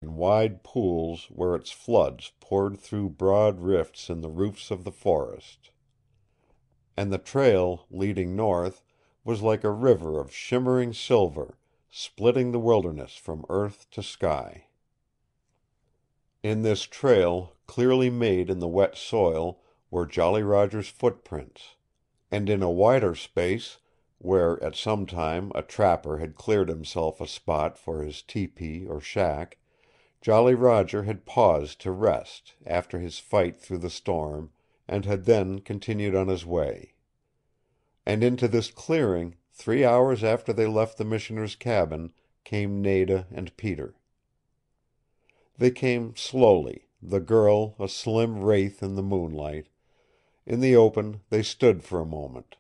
in wide pools where its floods poured through broad rifts in the roofs of the forest. And the trail, leading north, was like a river of shimmering silver, splitting the wilderness from earth to sky. In this trail, clearly made in the wet soil, were Jolly Roger's footprints. And in a wider space, where at some time a trapper had cleared himself a spot for his tepee or shack, Jolly Roger had paused to rest after his fight through the storm, and had then continued on his way. And into this clearing, 3 hours after they left the missioner's cabin, came Nada and Peter. They came slowly, the girl a slim wraith in the moonlight. In the open they stood for a moment,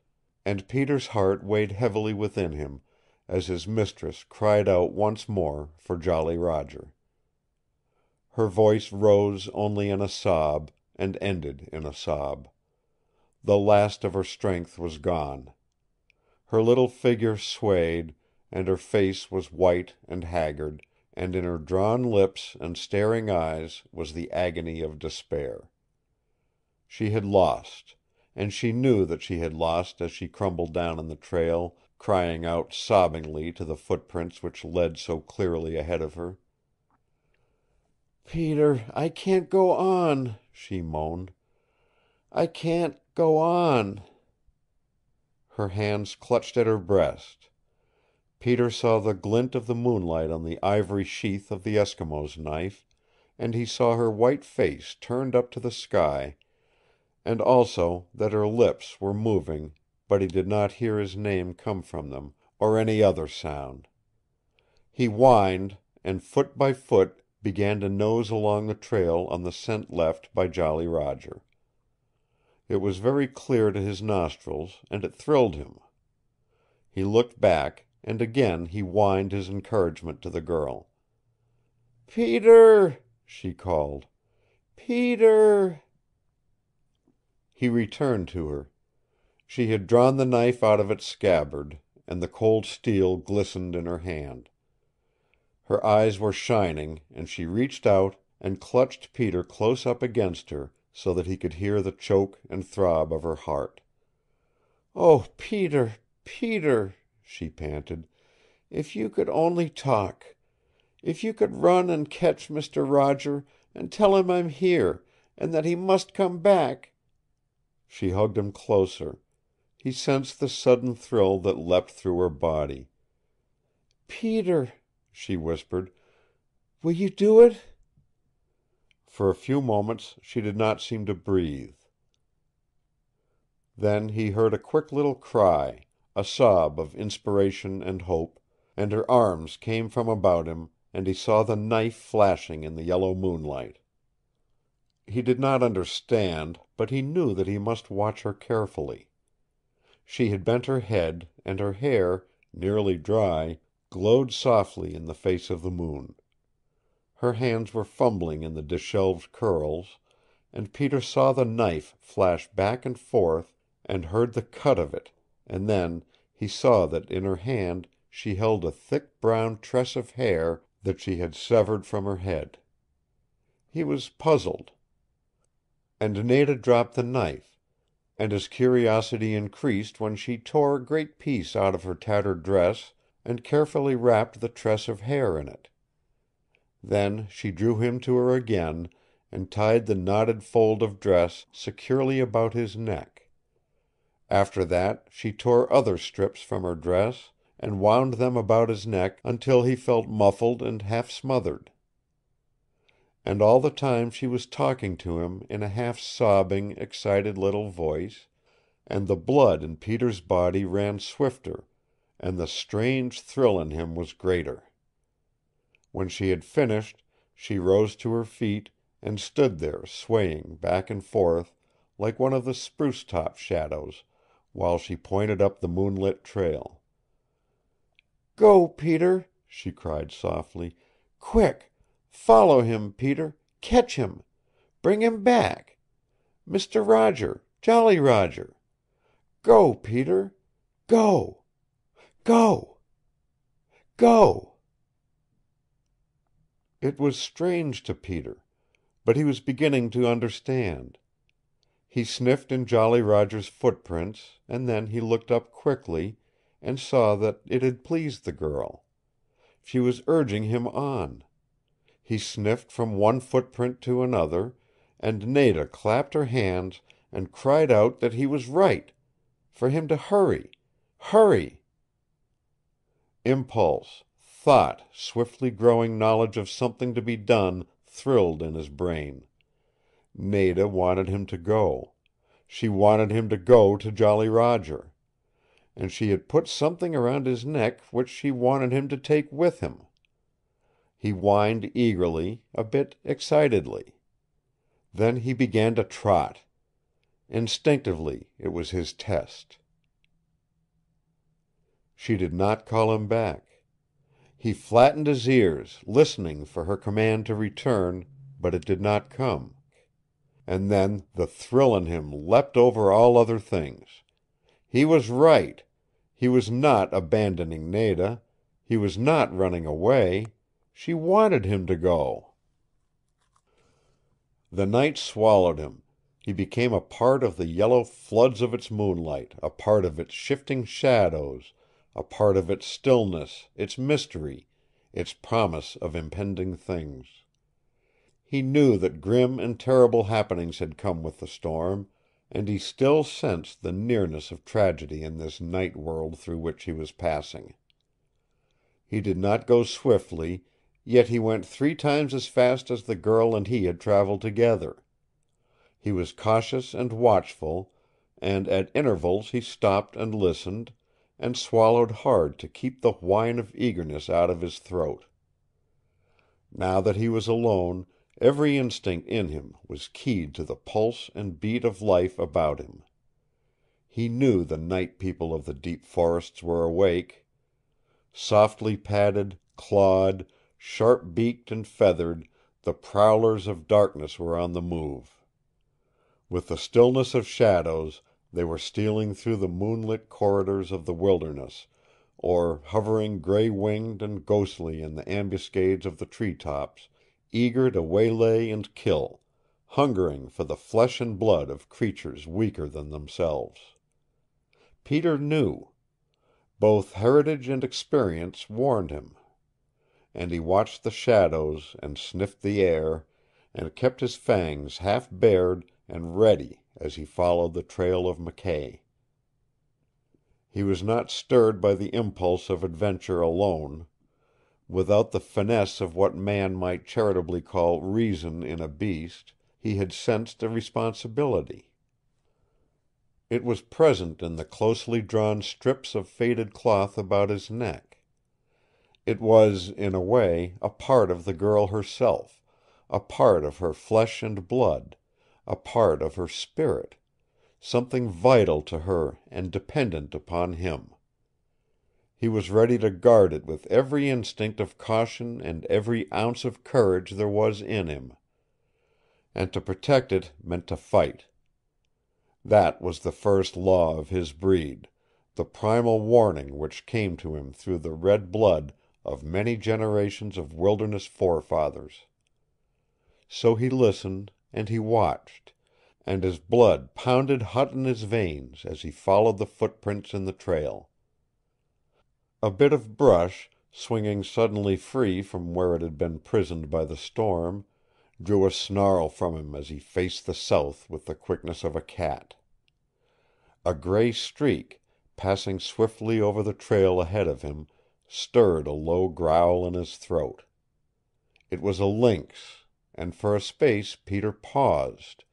and Peter's heart weighed heavily within him as his mistress cried out once more for Jolly Roger. Her voice rose only in a sob, and ended in a sob. The last of her strength was gone. Her little figure swayed, and her face was white and haggard, and in her drawn lips and staring eyes was the agony of despair. She had lost, and she knew that she had lost as she crumbled down in the trail, crying out sobbingly to the footprints which led so clearly ahead of her. "Peter, I can't go on," she moaned. "I can't go on." Her hands clutched at her breast. Peter saw the glint of the moonlight on the ivory sheath of the Eskimo's knife, and he saw her white face turned up to the sky, and also that her lips were moving, but he did not hear his name come from them, or any other sound. He whined, and foot by foot began to nose along the trail on the scent left by Jolly Roger. It was very clear to his nostrils, and it thrilled him. He looked back, and again he whined his encouragement to the girl. "Peter!" she called. "Peter!" He returned to her. She had drawn the knife out of its scabbard, and the cold steel glistened in her hand. Her eyes were shining, and she reached out and clutched Peter close up against her so that he could hear the choke and throb of her heart. "Oh, Peter, Peter," she panted, "if you could only talk! If you could run and catch Mister Roger, and tell him I'm here, and that he must come back!" She hugged him closer. He sensed the sudden thrill that leapt through her body. "Peter," she whispered, "will you do it?" For a few moments she did not seem to breathe. Then he heard a quick little cry, a sob of inspiration and hope, and her arms came from about him, and he saw the knife flashing in the yellow moonlight. He did not understand, but he knew that he must watch her carefully. She had bent her head, and her hair, nearly dry, glowed softly in the face of the moon. Her hands were fumbling in the disheveled curls, and Peter saw the knife flash back and forth, and heard the cut of it, and then he saw that in her hand she held a thick brown tress of hair that she had severed from her head. He was puzzled. And Nada dropped the knife, and his curiosity increased when she tore a great piece out of her tattered dress and carefully wrapped the tress of hair in it. Then she drew him to her again and tied the knotted fold of dress securely about his neck. After that she tore other strips from her dress and wound them about his neck until he felt muffled and half smothered. And all the time she was talking to him in a half-sobbing, excited little voice, and the blood in Peter's body ran swifter, and the strange thrill in him was greater. When she had finished, she rose to her feet and stood there swaying back and forth like one of the spruce-top shadows, while she pointed up the moonlit trail. "Go, Peter!" she cried softly. "Quick! Follow him, Peter! Catch him! Bring him back! Mister Roger! Jolly Roger! Go, Peter! Go! Go! Go!" It was strange to Peter, but he was beginning to understand. He sniffed in Jolly Roger's footprints, and then he looked up quickly, and saw that it had pleased the girl. She was urging him on. He sniffed from one footprint to another, and Nada clapped her hands and cried out that he was right, for him to hurry. Hurry! Impulse, thought, swiftly growing knowledge of something to be done thrilled in his brain. Nada wanted him to go. She wanted him to go to Jolly Roger. And she had put something around his neck which she wanted him to take with him. He whined eagerly, a bit excitedly. Then he began to trot. Instinctively it was his test. She did not call him back. He flattened his ears, listening for her command to return, but it did not come. And then the thrill in him leapt over all other things. He was right. He was not abandoning Nada. He was not running away. She wanted him to go. The night swallowed him. He became a part of the yellow floods of its moonlight, a part of its shifting shadows, a part of its stillness, its mystery, its promise of impending things. He knew that grim and terrible happenings had come with the storm, and he still sensed the nearness of tragedy in this night world through which he was passing. He did not go swiftly, yet he went 3 times as fast as the girl and he had traveled together. He was cautious and watchful, and at intervals he stopped and listened, and swallowed hard to keep the whine of eagerness out of his throat. Now that he was alone, every instinct in him was keyed to the pulse and beat of life about him. He knew the night people of the deep forests were awake. Softly padded, clawed, sharp-beaked and feathered, the prowlers of darkness were on the move. With the stillness of shadows, they were stealing through the moonlit corridors of the wilderness, or hovering gray-winged and ghostly in the ambuscades of the tree-tops, eager to waylay and kill, hungering for the flesh and blood of creatures weaker than themselves. Peter knew. Both heritage and experience warned him. And he watched the shadows and sniffed the air, and kept his fangs half bared and ready as he followed the trail of McKay. He was not stirred by the impulse of adventure alone. Without the finesse of what man might charitably call reason in a beast, he had sensed a responsibility. It was present in the closely drawn strips of faded cloth about his neck. It was, in a way, a part of the girl herself, a part of her flesh and blood, a part of her spirit, something vital to her and dependent upon him. He was ready to guard it with every instinct of caution and every ounce of courage there was in him. And to protect it meant to fight. That was the first law of his breed, the primal warning which came to him through the red blood of many generations of wilderness forefathers. So he listened, and he watched, and his blood pounded hot in his veins as he followed the footprints in the trail. A bit of brush, swinging suddenly free from where it had been prisoned by the storm, drew a snarl from him as he faced the south with the quickness of a cat. A gray streak, passing swiftly over the trail ahead of him, stirred a low growl in his throat. It was a lynx, and for a space Peter paused,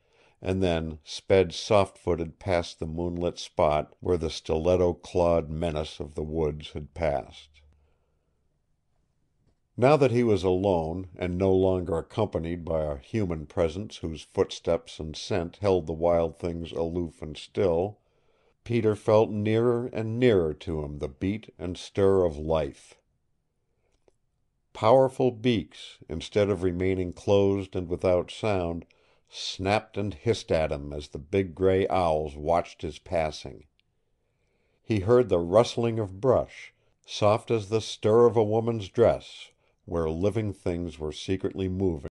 and then sped soft-footed past the moonlit spot where the stiletto-clawed menace of the woods had passed. Now that he was alone, and no longer accompanied by a human presence whose footsteps and scent held the wild things aloof and still, Peter felt nearer and nearer to him the beat and stir of life. Powerful beaks, instead of remaining closed and without sound, snapped and hissed at him as the big gray owls watched his passing. He heard the rustling of brush, soft as the stir of a woman's dress, where living things were secretly moving.